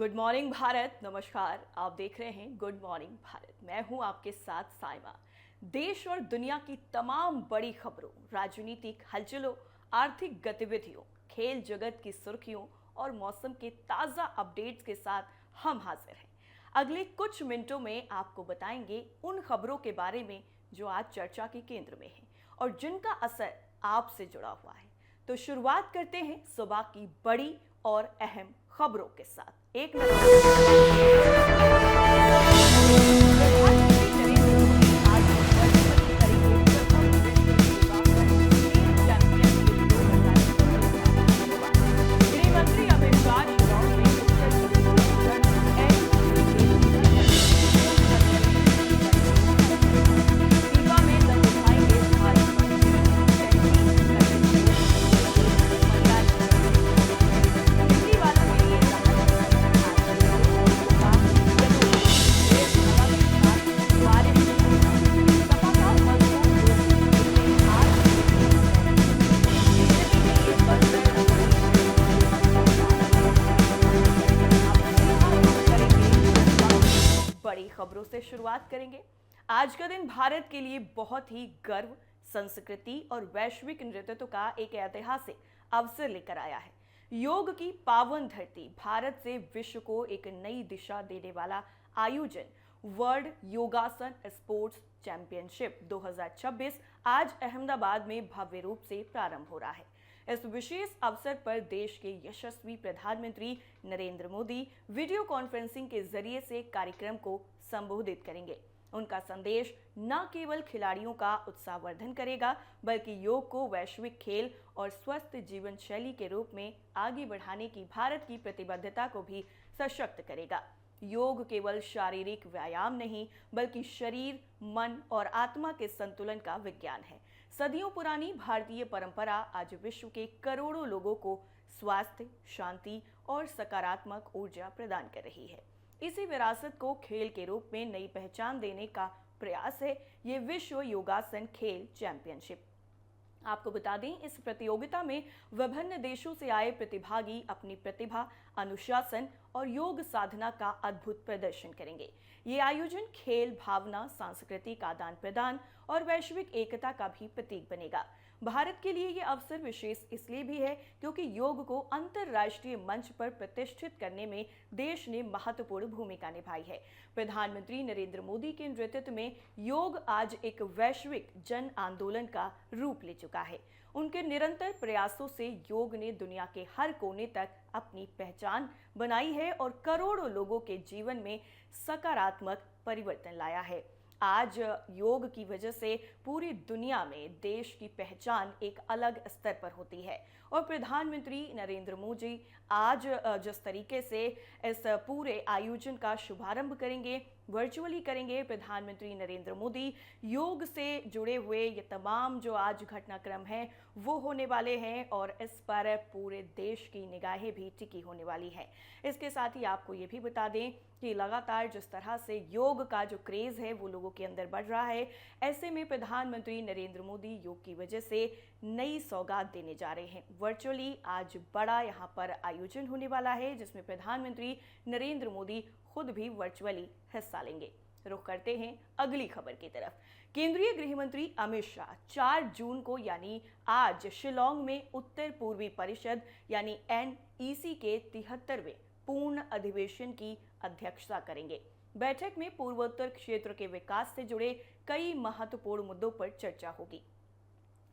Good morning Bharat. नमस्कार, आप देख रहे हैं गुड मॉर्निंग भारत। मैं हूं आपके साथ साइमा। देश और दुनिया की तमाम बड़ी खबरों, राजनीतिक हलचलों, आर्थिक गतिविधियों, खेल जगत की सुर्खियों और मौसम के ताज़ा अपडेट्स के साथ हम हाजिर हैं। अगले कुछ मिनटों में आपको बताएंगे उन खबरों के बारे में जो आज चर्चा के केंद्र में हैं और जिनका असर आपसे जुड़ा हुआ है। तो शुरुआत करते हैं सुबह की बड़ी और अहम खबरों के साथ। एक गृहमंत्री अमित शाह शिलांग में उत्तर दीपा में दिखाएंगे भारत बड़ी खबरों से शुरुआत करेंगे। आज का दिन भारत के लिए बहुत ही गर्व, संस्कृति और वैश्विक नेतृत्व का एक ऐतिहासिक अवसर लेकर आया है। योग की पावन धरती भारत से विश्व को एक नई दिशा देने वाला आयोजन वर्ल्ड योगासन स्पोर्ट्स चैंपियनशिप 2026 आज अहमदाबाद में भव्य रूप से प्रारंभ हो रहा है। इस विशेष अवसर पर देश के यशस्वी प्रधानमंत्री नरेंद्र मोदी वीडियो कॉन्फ्रेंसिंग के जरिए से कार्यक्रम को संबोधित करेंगे। उनका संदेश न केवल खिलाड़ियों का उत्साहवर्धन करेगा, बल्कि योग को वैश्विक खेल और स्वस्थ जीवन शैली के रूप में आगे बढ़ाने की भारत की प्रतिबद्धता को भी सशक्त करेगा। योग केवल शारीरिक व्यायाम नहीं, बल्कि शरीर, मन और आत्मा के संतुलन का विज्ञान है। सदियों पुरानी भारतीय परंपरा आज विश्व के करोड़ों लोगों को स्वास्थ्य, शांति और सकारात्मक ऊर्जा प्रदान कर रही है। इसी विरासत को खेल के रूप में नई पहचान देने का प्रयास है ये विश्व योगासन खेल चैंपियनशिप। आपको बता दें, इस प्रतियोगिता में विभिन्न देशों से आए प्रतिभागी अपनी प्रतिभा, अनुशासन और योग साधना का अद्भुत प्रदर्शन करेंगे। ये आयोजन खेल भावना, सांस्कृतिक आदान प्रदान और वैश्विक एकता का भी प्रतीक बनेगा। भारत के लिए ये अवसर विशेष इसलिए भी है क्योंकि योग को अंतर्राष्ट्रीय मंच पर प्रतिष्ठित करने में देश ने महत्वपूर्ण भूमिका निभाई है। प्रधानमंत्री नरेंद्र मोदी के नेतृत्व में योग आज एक वैश्विक जन आंदोलन का रूप ले चुका है। उनके निरंतर प्रयासों से योग ने दुनिया के हर कोने तक अपनी पहचान बनाई है और करोड़ों लोगों के जीवन में सकारात्मक परिवर्तन लाया है। आज योग की वजह से पूरी दुनिया में देश की पहचान एक अलग स्तर पर होती है और प्रधानमंत्री नरेंद्र मोदी आज जिस तरीके से इस पूरे आयोजन का शुभारंभ करेंगे, वर्चुअली करेंगे। प्रधानमंत्री नरेंद्र मोदी योग से जुड़े हुए ये तमाम जो आज घटनाक्रम हैं वो होने वाले हैं और इस पर पूरे देश की निगाहें भी टिकी होने वाली हैं। इसके साथ ही आपको ये भी बता दें कि लगातार जिस तरह से योग का जो क्रेज़ है वो लोगों के अंदर बढ़ रहा है, ऐसे में प्रधानमंत्री नरेंद्र मोदी योग की वजह से नई सौगात देने जा रहे हैं। वर्चुअली आज बड़ा यहाँ पर आयोजन होने वाला है जिसमें प्रधानमंत्री नरेंद्र मोदी खुद भी वर्चुअली हिस्सा लेंगे। रुख करते हैं अगली खबर की तरफ। केंद्रीय गृह मंत्री अमित शाह 4 जून को यानी आज शिलांग में उत्तर पूर्वी परिषद यानी NEC के 73वें पूर्ण अधिवेशन की अध्यक्षता करेंगे। बैठक में पूर्वोत्तर क्षेत्र के विकास से जुड़े कई महत्वपूर्ण मुद्दों पर चर्चा होगी।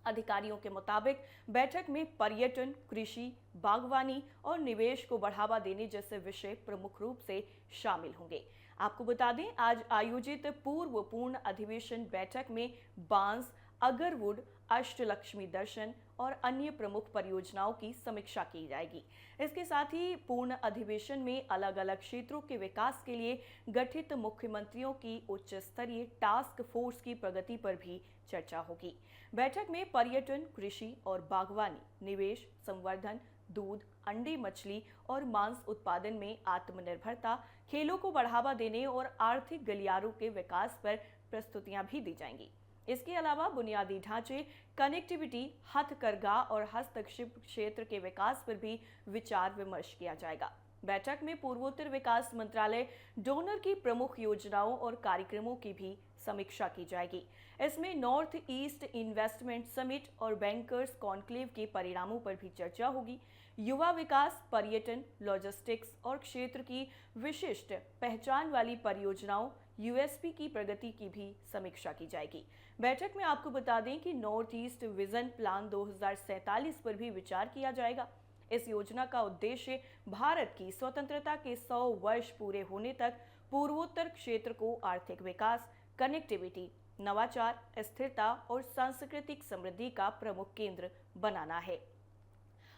अधिकारियों के मुताबिक बैठक में पर्यटन, कृषि, बागवानी और निवेश को बढ़ावा देने जैसे विषय प्रमुख रूप से शामिल होंगे। आपको बता दें, आज आयोजित पूर्व पूर्ण अधिवेशन बैठक में बांस, अगरवुड, अष्टलक्ष्मी दर्शन और अन्य प्रमुख परियोजनाओं की समीक्षा की जाएगी। इसके साथ ही पूर्ण अधिवेशन में अलग अलग क्षेत्रों के विकास के लिए गठित मुख्यमंत्रियों की उच्च स्तरीय टास्क फोर्स की प्रगति पर भी चर्चा होगी। बैठक में पर्यटन, कृषि और बागवानी, निवेश, संवर्धन, दूध, अंडे, मछली और मांस उत्पादन में आत्मनिर्भरता, खेलों को बढ़ावा देने और आर्थिक गलियारों के विकास पर प्रस्तुतियां भी दी जाएंगी। इसके अलावा बुनियादी ढांचे, कनेक्टिविटी, हथकरघा और हस्तशिल्प क्षेत्र के विकास पर भी विचार विमर्श किया जाएगा। बैठक में पूर्वोत्तर विकास मंत्रालय डोनर की प्रमुख योजनाओं और कार्यक्रमों की भी समीक्षा की जाएगी। इसमें नॉर्थ ईस्ट इन्वेस्टमेंट समिट और बैंकर्स कॉन्क्लेव के परिणामों पर भी चर्चा होगी। युवा विकास, पर्यटन, लॉजिस्टिक्स और क्षेत्र की विशिष्ट पहचान वाली परियोजनाओं यूएसपी की प्रगति की भी समीक्षा की जाएगी। बैठक में आपको बता दें कि नॉर्थ ईस्ट विजन प्लान 2047 पर भी विचार किया जाएगा। इस योजना का उद्देश्य भारत की स्वतंत्रता के 100 वर्ष पूरे होने तक पूर्वोत्तर क्षेत्र को आर्थिक विकास, कनेक्टिविटी, नवाचार, स्थिरता और सांस्कृतिक समृद्धि का प्रमुख केंद्र बनाना है।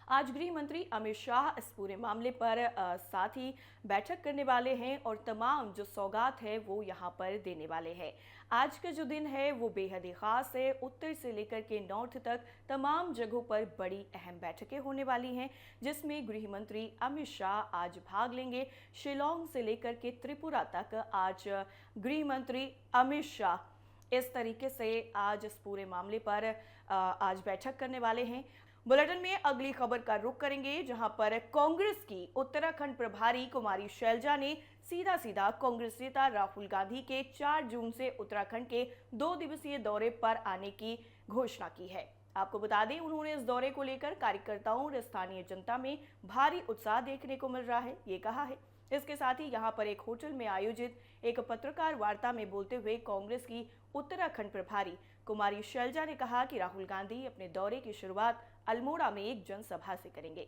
आज गृह मंत्री अमित शाह इस पूरे मामले पर साथ ही बैठक करने वाले हैं और तमाम जो सौगात है वो यहाँ पर देने वाले हैं। आज का जो दिन है वो बेहद ही खास है। उत्तर से लेकर के नॉर्थ तक तमाम जगहों पर बड़ी अहम बैठकें होने वाली हैं, जिसमें गृह मंत्री अमित शाह आज भाग लेंगे। शिलोंग से लेकर के त्रिपुरा तक आज गृह मंत्री अमित शाह इस तरीके से आज इस पूरे मामले पर आज बैठक करने वाले हैं। बुलेटिन में अगली खबर का रुख करेंगे, जहां पर कांग्रेस की उत्तराखंड प्रभारी कुमारी शैलजा ने सीधा कांग्रेस नेता राहुल गांधी के 4 जून से उत्तराखंड के 2 दिवसीय दौरे पर आने की घोषणा की है। आपको बता दें, उन्होंने इस दौरे को लेकर कार्यकर्ताओं और स्थानीय जनता में भारी उत्साह देखने को मिल रहा है, ये कहा है। इसके साथ ही यहां पर एक होटल में आयोजित एक पत्रकार वार्ता में बोलते हुए कांग्रेस की उत्तराखंड प्रभारी कुमारी शैलजा ने कहा कि राहुल गांधी अपने दौरे की शुरुआत अल्मोड़ा में एक जनसभा से करेंगे,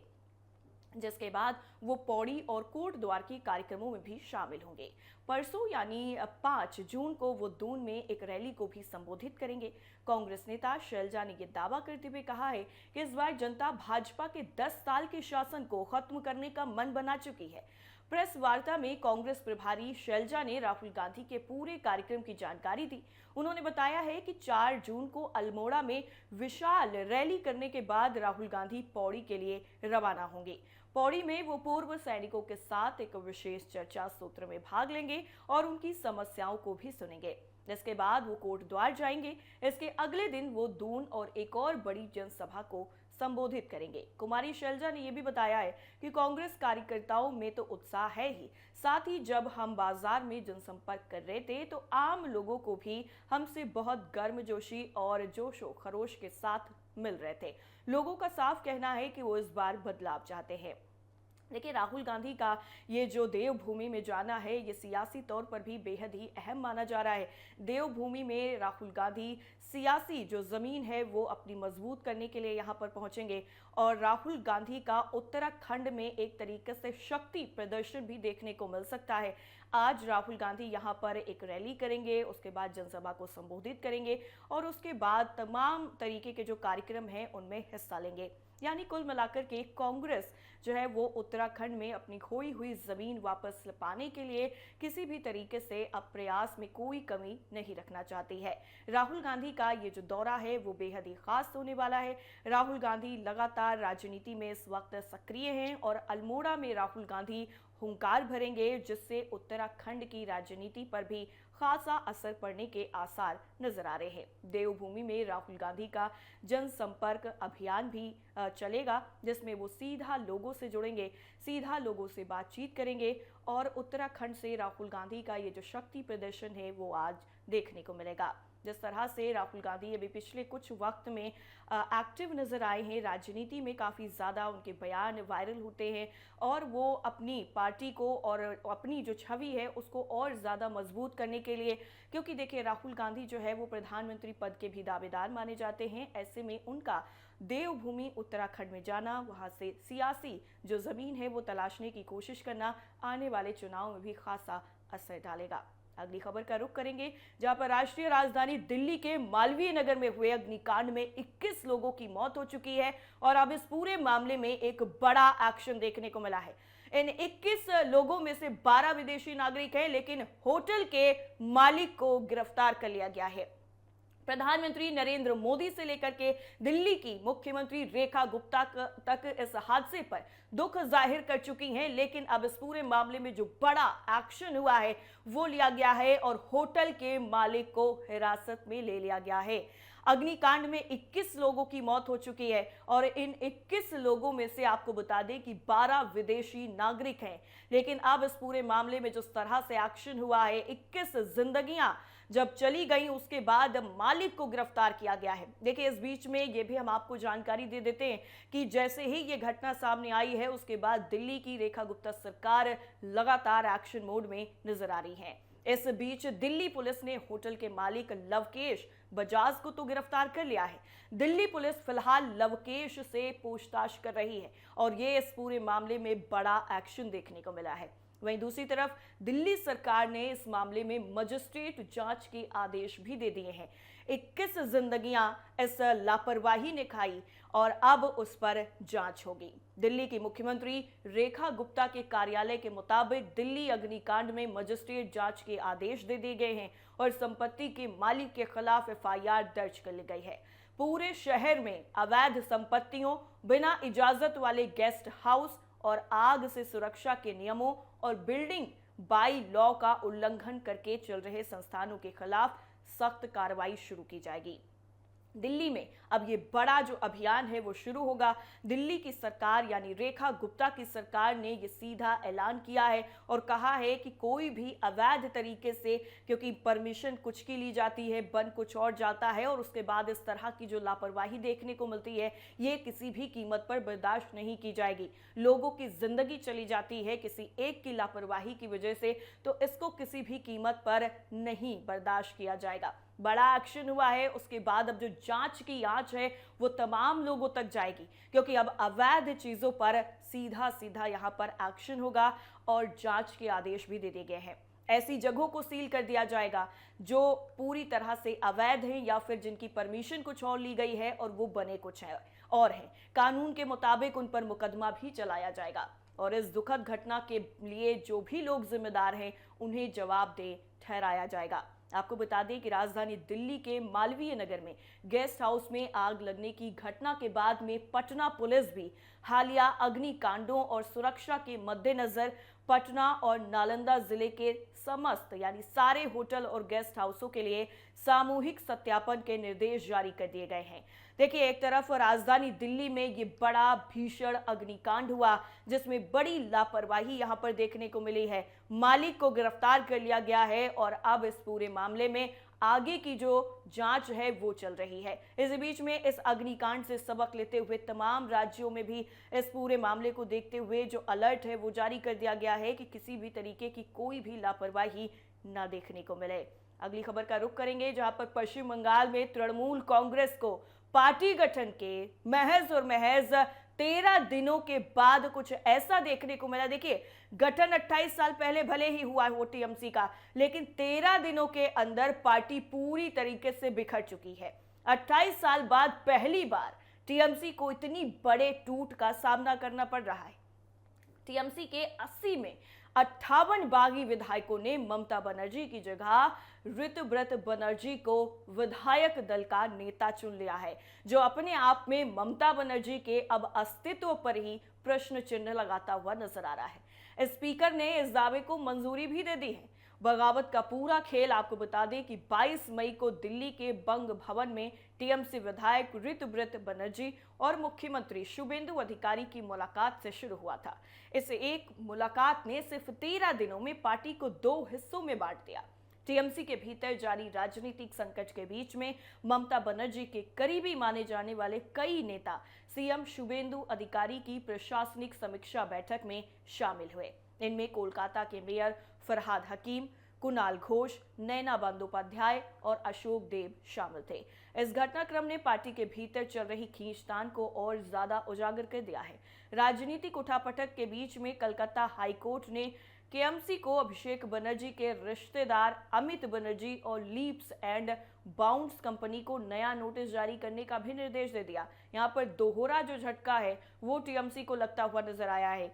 जिसके बाद वो पौड़ी और कोटद्वार के कार्यक्रमों में भी शामिल होंगे। परसों यानी 5 जून को वो दून में एक रैली को भी संबोधित करेंगे। कांग्रेस नेता शैलजा ने यह दावा करते हुए कहा है कि इस बार जनता भाजपा के 10 साल के शासन को खत्म करने का मन बना चुकी है। प्रेस वार्ता में कांग्रेस प्रभारी शैलजा ने राहुल गांधी के पूरे कार्यक्रम की जानकारी दी। उन्होंने बताया है कि 4 जून को अल्मोड़ा में विशाल रैली करने के बाद राहुल गांधी पौड़ी के लिए रवाना होंगे। पौड़ी में वो पूर्व सैनिकों के साथ एक विशेष चर्चा सत्र में भाग लेंगे और उनकी समस्याओं को भी सुनेंगे। इसके बाद वो कोटद्वार जाएंगे। इसके अगले दिन वो दून और एक और बड़ी जनसभा को संबोधित करेंगे। कुमारी शैलजा ने यह भी बताया है कि कांग्रेस कार्यकर्ताओं में तो उत्साह है ही, साथ ही जब हम बाजार में जनसंपर्क कर रहे थे तो आम लोगों को भी हमसे बहुत गर्मजोशी और जोशो खरोश के साथ मिल रहे थे। लोगों का साफ कहना है कि वो इस बार बदलाव चाहते हैं। देखिए, राहुल गांधी का ये जो देवभूमि में जाना है, ये सियासी तौर पर भी बेहद ही अहम माना जा रहा है। देवभूमि में राहुल गांधी सियासी जो जमीन है वो अपनी मजबूत करने के लिए यहाँ पर पहुंचेंगे और राहुल गांधी का उत्तराखंड में एक तरीके से शक्ति प्रदर्शन भी देखने को मिल सकता है। आज राहुल गांधी यहाँ पर एक रैली करेंगे, उसके बाद जनसभा को संबोधित करेंगे और उसके बाद तमाम तरीके के जो कार्यक्रम हैं उनमें हिस्सा लेंगे। यानी कुल मिलाकर के कांग्रेस जो है वो उत्तराखंड में अपनी खोई हुई जमीन वापस पाने के लिए किसी भी तरीके से अब प्रयास में कोई कमी नहीं रखना चाहती है। राहुल गांधी का ये जो दौरा है वो बेहद ही खास होने वाला है। राहुल गांधी लगातार राजनीति में इस वक्त सक्रिय हैं और अल्मोड़ा में राहुल गांधी हुंकार भरेंगे, जिससे उत्तराखंड की राजनीति पर भी खासा असर पड़ने के आसार नजर आ रहे हैं। देवभूमि में राहुल गांधी का जनसंपर्क अभियान भी चलेगा, जिसमें वो सीधा लोगों से जुड़ेंगे, सीधा लोगों से बातचीत करेंगे और उत्तराखंड से राहुल गांधी का ये जो शक्ति प्रदर्शन है वो आज देखने को मिलेगा। जिस तरह से राहुल गांधी अभी पिछले कुछ वक्त में एक्टिव नजर आए हैं, राजनीति में काफ़ी ज़्यादा उनके बयान वायरल होते हैं और वो अपनी पार्टी को और अपनी जो छवि है उसको और ज़्यादा मजबूत करने के लिए, क्योंकि देखिए राहुल गांधी जो है वो प्रधानमंत्री पद के भी दावेदार माने जाते हैं। ऐसे में उनका देवभूमि उत्तराखंड में जाना, वहाँ से सियासी जो ज़मीन है वो तलाशने की कोशिश करना आने वाले चुनाव में भी खासा असर डालेगा। अगली खबर का रुख करेंगे, जहां पर राष्ट्रीय राजधानी दिल्ली के मालवीय नगर में हुए अग्निकांड में 21 लोगों की मौत हो चुकी है और अब इस पूरे मामले में एक बड़ा एक्शन देखने को मिला है। इन 21 लोगों में से 12 विदेशी नागरिक हैं, लेकिन होटल के मालिक को गिरफ्तार कर लिया गया है। प्रधानमंत्री नरेंद्र मोदी से लेकर के दिल्ली की मुख्यमंत्री रेखा गुप्ता तक इस हादसे पर दुख जाहिर कर चुकी हैं, लेकिन अब इस पूरे मामले में जो बड़ा एक्शन हुआ है वो लिया गया है और होटल के मालिक को हिरासत में ले लिया गया है। अग्निकांड में 21 लोगों की मौत हो चुकी है और इन 21 लोगों में से आपको बता दें कि 12 विदेशी नागरिक हैं। लेकिन अब इस पूरे मामले में जिस तरह से एक्शन हुआ है, 21 जिंदगियां जब चली गई उसके बाद मालिक को गिरफ्तार किया गया है। देखिए, इस बीच में ये भी हम आपको जानकारी दे देते हैं कि जैसे ही ये घटना सामने आई है उसके बाद दिल्ली की रेखा गुप्ता सरकार लगातार एक्शन मोड में नजर आ रही है। इस बीच दिल्ली पुलिस ने होटल के मालिक लवकेश बजाज को तो गिरफ्तार कर लिया है। दिल्ली पुलिस फिलहाल लवकेश से पूछताछ कर रही है और ये इस पूरे मामले में बड़ा एक्शन देखने को मिला है। वहीं दूसरी तरफ दिल्ली सरकार ने इस मामले में मजिस्ट्रेट जांच के आदेश भी दे दिए हैं। 21 जिंदगियां इस लापरवाही ने खाई और अब उस पर जांच होगी। दिल्ली की मुख्यमंत्री रेखा गुप्ता के कार्यालय के मुताबिक दिल्ली अग्निकांड में मजिस्ट्रेट जांच के आदेश दे दिए गए हैं और संपत्ति के मालिक के खिलाफ एफआईआर दर्ज कर ली गई है। पूरे शहर में अवैध संपत्तियों, बिना इजाजत वाले गेस्ट हाउस और आग से सुरक्षा के नियमों और बिल्डिंग बाई लॉ का उल्लंघन करके चल रहे संस्थानों के खिलाफ सख्त कार्रवाई शुरू की जाएगी। दिल्ली में अब ये बड़ा जो अभियान है वो शुरू होगा। दिल्ली की सरकार यानी रेखा गुप्ता की सरकार ने ये सीधा ऐलान किया है और कहा है कि कोई भी अवैध तरीके से, क्योंकि परमिशन कुछ की ली जाती है, बन कुछ और जाता है और उसके बाद इस तरह की जो लापरवाही देखने को मिलती है ये किसी भी कीमत पर बर्दाश्त नहीं की जाएगी। लोगों की जिंदगी चली जाती है किसी एक की लापरवाही की वजह से, तो इसको किसी भी कीमत पर नहीं बर्दाश्त किया जाएगा। बड़ा एक्शन हुआ है, उसके बाद अब जो जांच की आंच है वो तमाम लोगों तक जाएगी, क्योंकि अब अवैध चीजों पर सीधा सीधा यहां पर एक्शन होगा और जांच के आदेश भी दे दिए गए हैं। ऐसी जगहों को सील कर दिया जाएगा जो पूरी तरह से अवैध हैं या फिर जिनकी परमिशन कुछ और ली गई है और वो बने कुछ है और हैं। कानून के मुताबिक उन पर मुकदमा भी चलाया जाएगा और इस दुखद घटना के लिए जो भी लोग जिम्मेदार हैं उन्हें जवाबदेह ठहराया जाएगा। आपको बता दें कि राजधानी दिल्ली के मालवीय नगर में गेस्ट हाउस में आग लगने की घटना के बाद में पटना पुलिस भी हालिया अग्निकांडों और सुरक्षा के मद्देनजर पटना और नालंदा जिले के समस्त यानी सारे होटल और गेस्ट हाउसों के लिए सामूहिक सत्यापन के निर्देश जारी कर दिए गए हैं। देखिए, एक तरफ राजधानी दिल्ली में ये बड़ा भीषण अग्निकांड हुआ जिसमें बड़ी लापरवाही यहां पर देखने को मिली है। मालिक को गिरफ्तार कर लिया गया है और अब इस पूरे मामले में आगे की जो जांच है वो चल रही है। इस बीच में इस अग्निकांड से सबक लेते हुए तमाम राज्यों में भी इस पूरे मामले को देखते हुए जो अलर्ट है वो जारी कर दिया गया है कि किसी भी तरीके की कोई भी लापरवाही ना देखने को मिले। अगली खबर का रुख करेंगे, जहां पर पश्चिम बंगाल में तृणमूल कांग्रेस को पार्टी गठन के महज और महज 13 दिनों के बाद कुछ ऐसा देखने को मिला। देखिए, गठन 28 साल पहले भले ही हुआ हो टीएमसी का, लेकिन 13 दिनों के अंदर पार्टी पूरी तरीके से बिखर चुकी है। 28 साल बाद पहली बार टीएमसी को इतनी बड़े टूट का सामना करना पड़ रहा है। टीएमसी के 80 में 58 बागी विधायकों ने ममता बनर्जी की जगह ऋतुव्रत बनर्जी को विधायक दल का नेता चुन लिया है, जो अपने आप में ममता बनर्जी के अब अस्तित्व पर ही प्रश्न चिन्ह लगाता हुआ नजर आ रहा है। स्पीकर ने इस दावे को मंजूरी भी दे दी है। बगावत का पूरा खेल आपको बता दें कि 22 मई को दिल्ली के बंग भवन में टीएमसी विधायक ऋतुव्रत बनर्जी और मुख्यमंत्री शुभेंदु अधिकारी की मुलाकात से शुरू हुआ था। इस एक मुलाकात ने सिर्फ 13 दिनों में पार्टी को 2 हिस्सों में बांट दिया। टीएमसी के भीतर जारी राजनीतिक संकट के बीच में ममता बनर्जी के करीबी माने जाने वाले कई नेता सीएम शुभेंदु अधिकारी की प्रशासनिक समीक्षा बैठक में शामिल हुए। इनमें कोलकाता के मेयर फरहाद हकीम, कुणाल घोष, नैना बंदोपाध्याय और अशोक देव शामिल थे। इस घटनाक्रम ने पार्टी के भीतर चल रही खींचतान को और ज्यादा उजागर कर दिया है। राजनीतिक उठापटक के बीच में कलकत्ता हाईकोर्ट ने केएमसी को अभिषेक बनर्जी के रिश्तेदार अमित बनर्जी और लीप्स एंड बाउंड्स कंपनी को नया नोटिस जारी करने का भी निर्देश दे दिया। यहाँ पर दोहरा जो झटका है वो टीएमसी को लगता हुआ नजर आया है,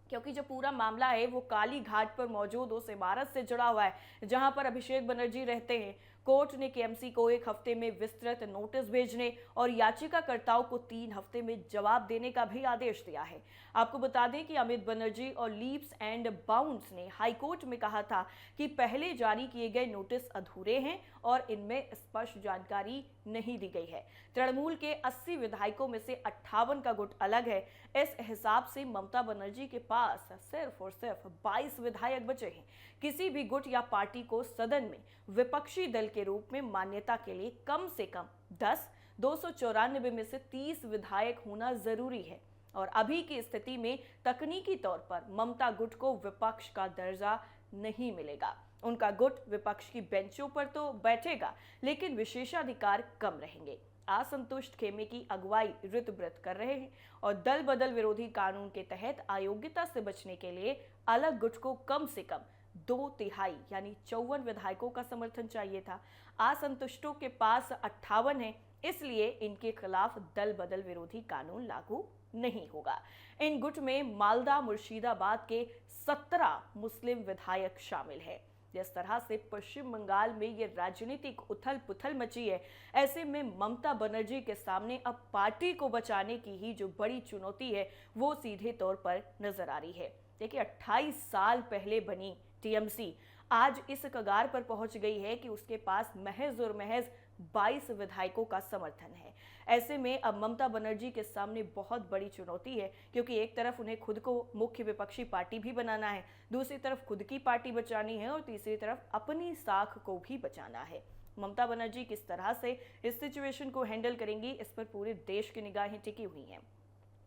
क्योंकि जो पूरा मामला है वो काली घाट पर मौजूद उस इमारत से जुड़ा हुआ है जहां पर अभिषेक बनर्जी रहते हैं। कोर्ट ने केएमसी को 1 हफ्ते में विस्तृत नोटिस भेजने और याचिकाकर्ताओं को 3 हफ्ते में जवाब देने का भी आदेश दिया है। आपको बता दें कि अमित बनर्जी और लीप्स एंड बाउंड्स ने हाईकोर्ट में कहा था कि पहले जारी किए गए नोटिस अधूरे हैं और इनमें स्पष्ट जानकारी नहीं दी गई है। तृणमूल के 80 विधायकों में से 58 का गुट अलग है। इस हिसाब से ममता बनर्जी के पास सिर्फ और सिर्फ 22 विधायक बचे हैं। किसी भी गुट या पार्टी को सदन में विपक्षी दल के रूप में मान्यता के लिए कम से कम 10, 294 में से 30 विधायक होना जरूरी है और अभी की स्थिति में तकनीकी तौर पर ममता गुट को विपक्ष का दर्जा नहीं मिलेगा। उनका गुट विपक्ष की बेंचों पर तो बैठेगा, लेकिन विशेषाधिकार कम रहेंगे। असंतुष्ट खेमे की अगुवाई ऋतव्रत कर रहे हैं और दल बदल विरोधी कानून के तहत अयोग्यता से बचने के लिए अलग गुट को कम से कम 2/3 यानी 54 विधायकों का समर्थन चाहिए था। असंतुष्टों के पास 58 है, इसलिए इनके खिलाफ दल बदल विरोधी कानून लागू नहीं होगा। इन गुट में मालदा मुर्शिदाबाद के 17 मुस्लिम विधायक शामिल है। जिस तरह से पश्चिम बंगाल में ये राजनीतिक उथल पुथल मची है, ऐसे में ममता बनर्जी के सामने अब पार्टी को बचाने की ही जो बड़ी चुनौती है वो सीधे तौर पर नजर आ रही है। देखिए, 28 साल पहले बनी टीएमसी आज इस कगार पर पहुंच गई है कि उसके पास महज और महज 22 विधायकों का समर्थन है। ऐसे में अब ममता बनर्जी के सामने बहुत बड़ी चुनौती है, क्योंकि एक तरफ उन्हें खुद को मुख्य विपक्षी पार्टी भी बनाना है, दूसरी तरफ खुद की पार्टी बचानी है और तीसरी तरफ अपनी साख को भी बचाना है। ममता बनर्जी किस तरह से इस सिचुएशन को हैंडल करेंगी, इस पर पूरे देश की निगाहें टिकी हुई हैं।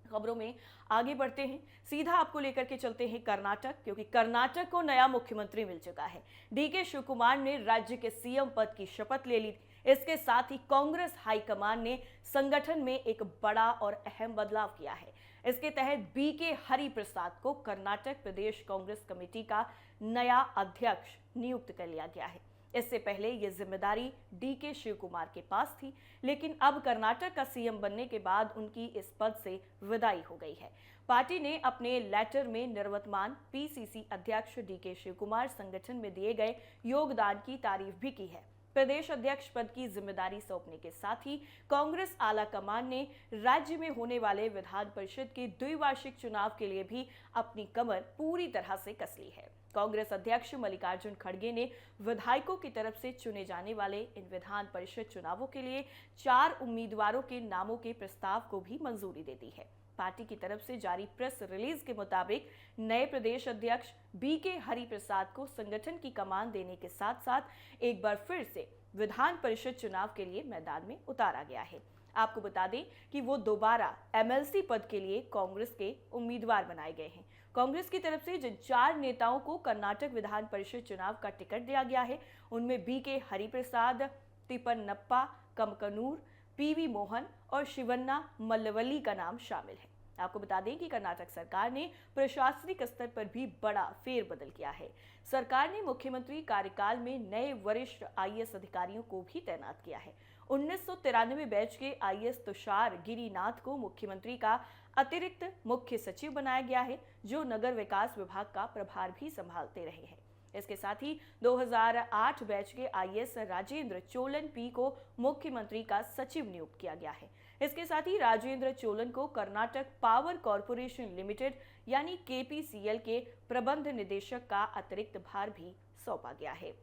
खबरों में आगे बढ़ते हैं, सीधा आपको लेकर के चलते हैं कर्नाटक, क्योंकि कर्नाटक को नया मुख्यमंत्री मिल चुका है। डीके शिवकुमार ने राज्य के सीएम पद की शपथ ले ली। इसके साथ ही कांग्रेस हाईकमान ने संगठन में एक बड़ा और अहम बदलाव किया है। इसके तहत बीके हरिप्रसाद को कर्नाटक प्रदेश कांग्रेस कमेटी का नया अध्यक्ष नियुक्त कर लिया गया है। इससे पहले यह जिम्मेदारी डीके शिवकुमार के पास थी, लेकिन अब कर्नाटक का सीएम बनने के बाद उनकी इस पद से विदाई हो गई है। पार्टी ने अपने लेटर में निवर्तमान पीसीसी अध्यक्ष डीके शिवकुमार संगठन में दिए गए योगदान की तारीफ भी की है। प्रदेश अध्यक्ष पद की जिम्मेदारी सौंपने के साथ ही कांग्रेस आला कमान ने राज्य में होने वाले विधान परिषद के द्विवार्षिक चुनाव के लिए भी अपनी कमर पूरी तरह से कस ली है। कांग्रेस अध्यक्ष मल्लिकार्जुन खड़गे ने विधायकों की तरफ से चुने जाने वाले इन विधान परिषद चुनावों के लिए 4 उम्मीदवारों के नामों के प्रस्ताव को भी मंजूरी दे दी है। पार्टी की तरफ से जारी प्रेस रिलीज के मुताबिक नए प्रदेश अध्यक्ष बीके हरिप्रसाद को संगठन की कमान देने के साथ साथ एक बार फिर से विधान परिषद चुनाव के लिए मैदान में उतारा गया है। आपको बता दें कि वो दोबारा एमएलसी पद के लिए कांग्रेस के उम्मीदवार बनाए गए हैं। कांग्रेस की तरफ से जिन 4 नेताओं को कर्नाटक विधान परिषद चुनाव का टिकट दिया गया है, उनमें बीके हरिप्रसाद, तिप्पन्नप्पा कमकनूर, पीवी मोहन और शिवन्ना मल्लवल्ली का नाम शामिल है। आपको बता दें कि कर्नाटक सरकार ने प्रशासनिक स्तर पर भी बड़ा फेरबदल किया है। सरकार ने मुख्यमंत्री कार्यकाल में नए वरिष्ठ आईएएस अधिकारियों को भी तैनात किया है। 1993 बैच के आईएएस तुषार गिरिनाथ को मुख्यमंत्री का अतिरिक्त मुख्य सचिव बनाया गया है, जो नगर विकास विभाग का प्रभार भी संभालते रहे हैं। इसके साथ ही 2008 बैच के आईएएस राजेंद्र चोलन पी को मुख्यमंत्री का सचिव नियुक्त किया गया है। इसके साथ ही राजेंद्र चोलन को कर्नाटक पावर कॉर्पोरेशन लिमिटेड यानी केपीसीएल के प्रबंध निदेशक का अतिरिक्त भार भी सौंपा गया है।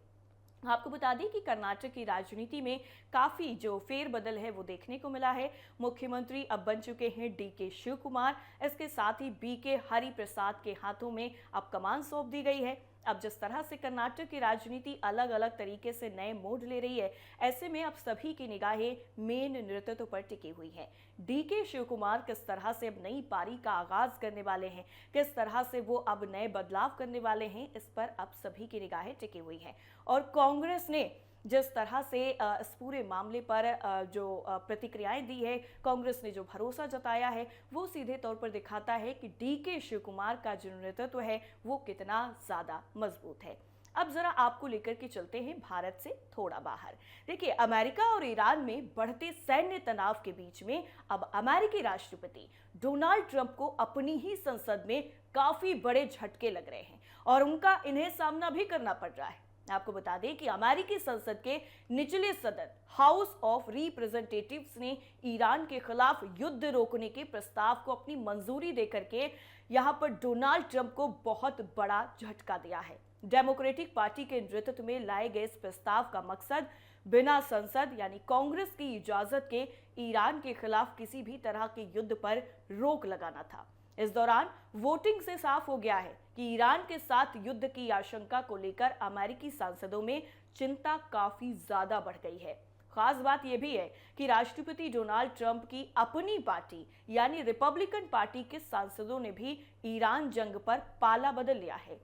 आपको बता दें कि कर्नाटक की राजनीति में काफी जो फेरबदल है वो देखने को मिला है। मुख्यमंत्री अब बन चुके हैं डीके शिवकुमार। इसके साथ ही बीके हरिप्रसाद के हाथों में अब कमान सौंप दी गई है। अब जिस तरह से कर्नाटक की राजनीति अलग अलग तरीके से नए मोड़ ले रही है, ऐसे में अब सभी की निगाहें मेन नेतृत्व पर टिकी हुई है। डीके शिवकुमार किस तरह से अब नई पारी का आगाज करने वाले हैं, किस तरह से वो अब नए बदलाव करने वाले हैं, इस पर अब सभी की निगाहें टिकी हुई हैं। और कांग्रेस ने जिस तरह से इस पूरे मामले पर जो प्रतिक्रियाएं दी है, कांग्रेस ने जो भरोसा जताया है, वो सीधे तौर पर दिखाता है कि डीके शिवकुमार का जो नेतृत्व है वो कितना ज्यादा मजबूत है। अब जरा आपको लेकर के चलते हैं भारत से थोड़ा बाहर। देखिए, अमेरिका और ईरान में बढ़ते सैन्य तनाव के बीच में अब अमेरिकी राष्ट्रपति डोनाल्ड ट्रंप को अपनी ही संसद में काफी बड़े झटके लग रहे हैं और उनका इन्हें सामना भी करना पड़ रहा है। आपको बता दें कि अमेरिकी संसद के निचले सदन हाउस ऑफ रिप्रेजेंटेटिव्स ने ईरान के खिलाफ युद्ध रोकने के प्रस्ताव को अपनी मंजूरी देकर के यहां पर डोनाल्ड ट्रंप को बहुत बड़ा झटका दिया है। डेमोक्रेटिक पार्टी के नेतृत्व में लाए गए इस प्रस्ताव का मकसद बिना संसद यानी कांग्रेस की इजाजत के ईरान के खिलाफ किसी भी तरह के युद्ध पर रोक लगाना था। इस दौरान वोटिंग से साफ हो गया है कि ईरान के साथ युद्ध की आशंका को लेकर अमेरिकी सांसदों में चिंता काफी ज्यादा बढ़ गई है। खास बात यह भी है कि राष्ट्रपति डोनाल्ड ट्रंप की अपनी पार्टी यानी रिपब्लिकन पार्टी के सांसदों ने भी ईरान जंग पर पाला बदल लिया है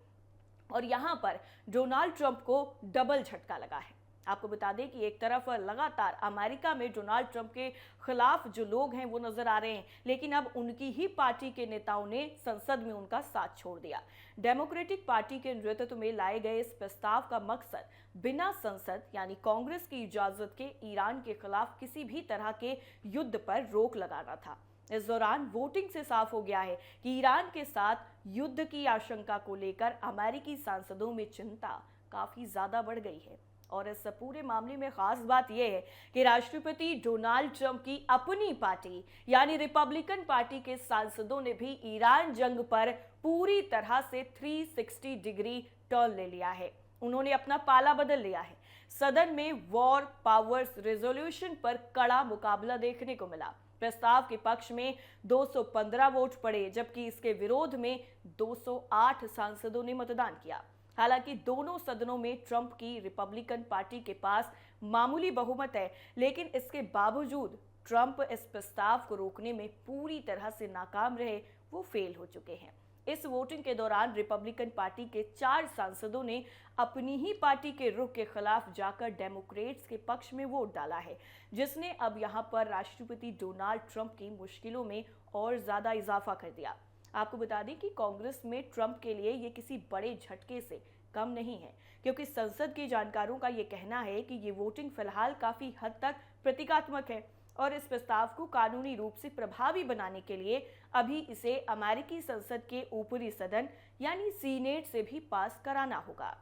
और यहां पर डोनाल्ड ट्रंप को डबल झटका लगा है। आपको बता दें कि एक तरफ लगातार अमेरिका में डोनाल्ड ट्रंप के खिलाफ जो लोग हैं वो नजर आ रहे हैं, लेकिन अब उनकी ही पार्टी के नेताओं ने संसद में उनका साथ छोड़ दिया। डेमोक्रेटिक पार्टी के नेतृत्व में लाए गए इस प्रस्ताव का मकसद बिना संसद यानी कांग्रेस की इजाजत के ईरान के खिलाफ किसी भी तरह के युद्ध पर रोक लगाना था। इस दौरान वोटिंग से साफ हो गया है कि ईरान के साथ युद्ध की आशंका को लेकर अमेरिकी सांसदों में चिंता काफी ज्यादा बढ़ गई है। और इस पूरे मामले में खास बात यह है कि राष्ट्रपति डोनाल्ड ट्रंप की अपनी पार्टी यानी रिपब्लिकन पार्टी के सांसदों ने भी ईरान जंग पर पूरी तरह से 360 डिग्री टर्न ले लिया है। उन्होंने अपना पाला बदल लिया है। सदन में वॉर पावर्स रेजोल्यूशन पर कड़ा मुकाबला देखने को मिला। प्रस्ताव के पक्ष में 215 वोट पड़े, जबकि इसके विरोध में 208 सांसदों ने मतदान किया। हालांकि दोनों सदनों में ट्रंप की रिपब्लिकन पार्टी के पास मामूली बहुमत है, लेकिन इसके बावजूद ट्रंप इस प्रस्ताव को रोकने में पूरी तरह से नाकाम रहे, वो फेल हो चुके हैं। इस वोटिंग के दौरान रिपब्लिकन पार्टी के 4 सांसदों ने अपनी ही पार्टी के रुख के खिलाफ जाकर डेमोक्रेट्स के पक्ष में वोट डाला है, जिसने अब यहां पर राष्ट्रपति डोनाल्ड ट्रंप की मुश्किलों में और ज्यादा इजाफा कर दिया। आपको बता दें कि कांग्रेस में ट्रंप के लिए ये किसी बड़े झटके से कम नहीं है, क्योंकि संसद के जानकारों का ये कहना है कि ये वोटिंग फिलहाल काफी हद तक प्रतीकात्मक है और इस प्रस्ताव को कानूनी रूप से प्रभावी बनाने के लिए अभी इसे अमेरिकी संसद के ऊपरी सदन यानी सीनेट से भी पास कराना होगा।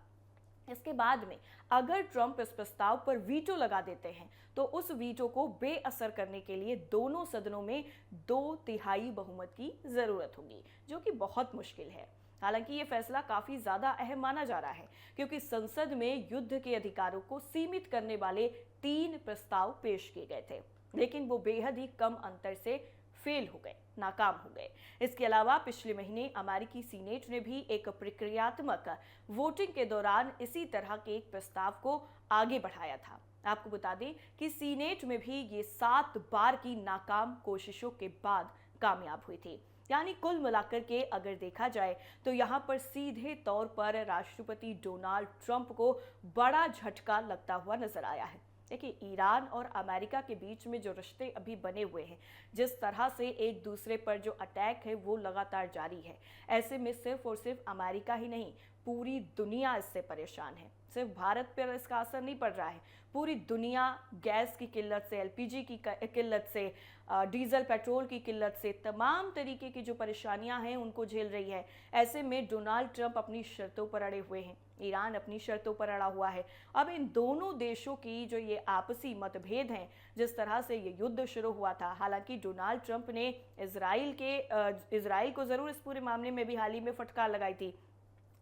इसके बाद में अगर ट्रंप इस प्रस्ताव पर वीटो लगा देते हैं तो उस वीटो को बेअसर करने के लिए दोनों सदनों में 2/3 बहुमत की जरूरत होगी, जो कि बहुत मुश्किल है। हालांकि ये फैसला काफी ज्यादा अहम माना जा रहा है, क्योंकि संसद में युद्ध के अधिकारों को सीमित करने वाले 3 प्रस्ताव पेश किए गए थे, लेकिन वो बेहद ही कम अंतर से फेल हो गए, नाकाम हो गए। इसके अलावा पिछले महीने अमेरिकी सीनेट ने भी एक प्रक्रियात्मक वोटिंग के दौरान इसी तरह के एक प्रस्ताव को आगे बढ़ाया था। आपको बता दें कि सीनेट में भी ये 7 बार की नाकाम कोशिशों के बाद कामयाब हुई थी। यानी कुल मिलाकर के अगर देखा जाए तो यहाँ पर सीधे तौर पर राष्ट्रपति डोनाल्ड ट्रंप को बड़ा झटका लगता हुआ नजर आया है। देखिए, ईरान और अमेरिका के बीच में जो रिश्ते अभी बने हुए हैं, जिस तरह से एक दूसरे पर जो अटैक है वो लगातार जारी है। ऐसे में सिर्फ और सिर्फ अमेरिका ही नहीं, पूरी दुनिया इससे परेशान है। सिर्फ भारत पर इसका असर नहीं पड़ रहा है, पूरी दुनिया गैस की किल्लत से, एलपीजी की किल्लत से, डीजल पेट्रोल की किल्लत से, तमाम तरीके की जो परेशानियां हैं उनको झेल रही है। ऐसे में डोनाल्ड ट्रंप अपनी शर्तों पर अड़े हुए हैं, ईरान अपनी शर्तों पर अड़ा हुआ है। अब इन दोनों देशों की जो ये आपसी मतभेद हैं, जिस तरह से ये युद्ध शुरू हुआ था, हालांकि डोनाल्ड ट्रंप ने इजराइल को जरूर इस पूरे मामले में भी हाल ही में फटकार लगाई थी,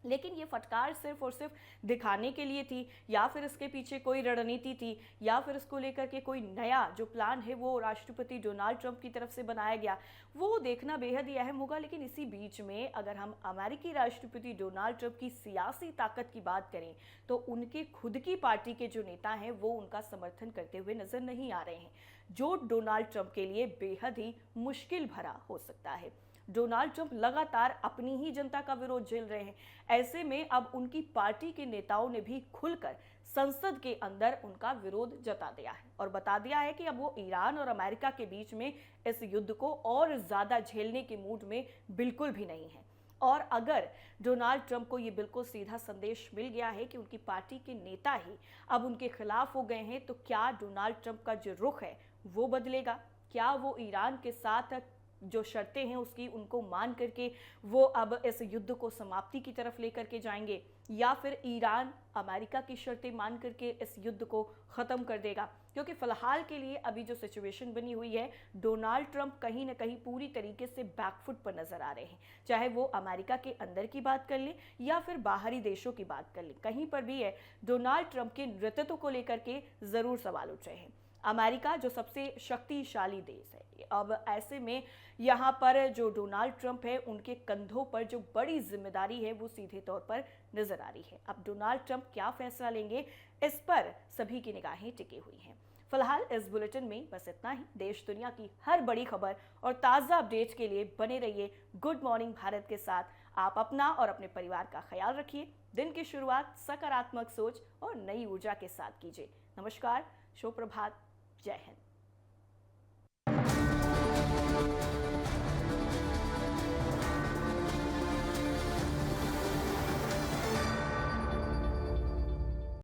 लेकिन ये फटकार सिर्फ और सिर्फ दिखाने के लिए थी, या फिर इसके पीछे कोई रणनीति थी, या फिर इसको लेकर के कोई नया जो प्लान है वो राष्ट्रपति डोनाल्ड ट्रंप की तरफ से बनाया गया, वो देखना बेहद ही अहम होगा। लेकिन इसी बीच में अगर हम अमेरिकी राष्ट्रपति डोनाल्ड ट्रंप की सियासी ताकत की बात करें तो उनके खुद की पार्टी के जो नेता हैं वो उनका समर्थन करते हुए नजर नहीं आ रहे हैं, जो डोनाल्ड ट्रंप के लिए बेहद ही मुश्किल भरा हो सकता है। डोनाल्ड ट्रंप लगातार अपनी ही जनता का विरोध झेल रहे हैं। ऐसे में अब उनकी पार्टी के नेताओं ने भी खुलकर संसद के अंदर उनका विरोध जता दिया है और बता दिया है कि अब वो ईरान और अमेरिका के बीच में इस युद्ध को और ज्यादा झेलने के मूड में बिल्कुल भी नहीं है। और अगर डोनाल्ड ट्रंप को ये बिल्कुल सीधा संदेश मिल गया है कि उनकी पार्टी के नेता ही अब उनके खिलाफ हो गए हैं, तो क्या डोनाल्ड ट्रंप का जो रुख है वो बदलेगा? क्या वो ईरान के साथ जो शर्तें हैं उसकी उनको मान करके वो अब इस युद्ध को समाप्ति की तरफ लेकर के जाएंगे, या फिर ईरान अमेरिका की शर्तें मान करके इस युद्ध को खत्म कर देगा। क्योंकि फिलहाल के लिए अभी जो सिचुएशन बनी हुई है, डोनाल्ड ट्रंप कहीं ना कहीं पूरी तरीके से बैकफुट पर नजर आ रहे हैं। चाहे वो अमेरिका के अंदर की बात कर ले या फिर बाहरी देशों की बात कर ले, कहीं पर भी है डोनाल्ड ट्रंप के नेतृत्व को लेकर के जरूर सवाल उठ रहे हैं। अमेरिका जो सबसे शक्तिशाली देश है, अब ऐसे में यहाँ पर जो डोनाल्ड ट्रंप है उनके कंधों पर जो बड़ी जिम्मेदारी है वो सीधे तौर पर नजर आ रही है। अब डोनाल्ड ट्रंप क्या फैसला लेंगे, इस पर सभी की निगाहें टिकी हुई हैं। फिलहाल इस बुलेटिन में बस इतना ही। देश दुनिया की हर बड़ी खबर और ताज़ा अपडेट्स के लिए बने रहिए गुड मॉर्निंग भारत के साथ। आप अपना और अपने परिवार का ख्याल रखिए। दिन की शुरुआत सकारात्मक सोच और नई ऊर्जा के साथ कीजिए। नमस्कार, शुभ प्रभात, जय हिंद।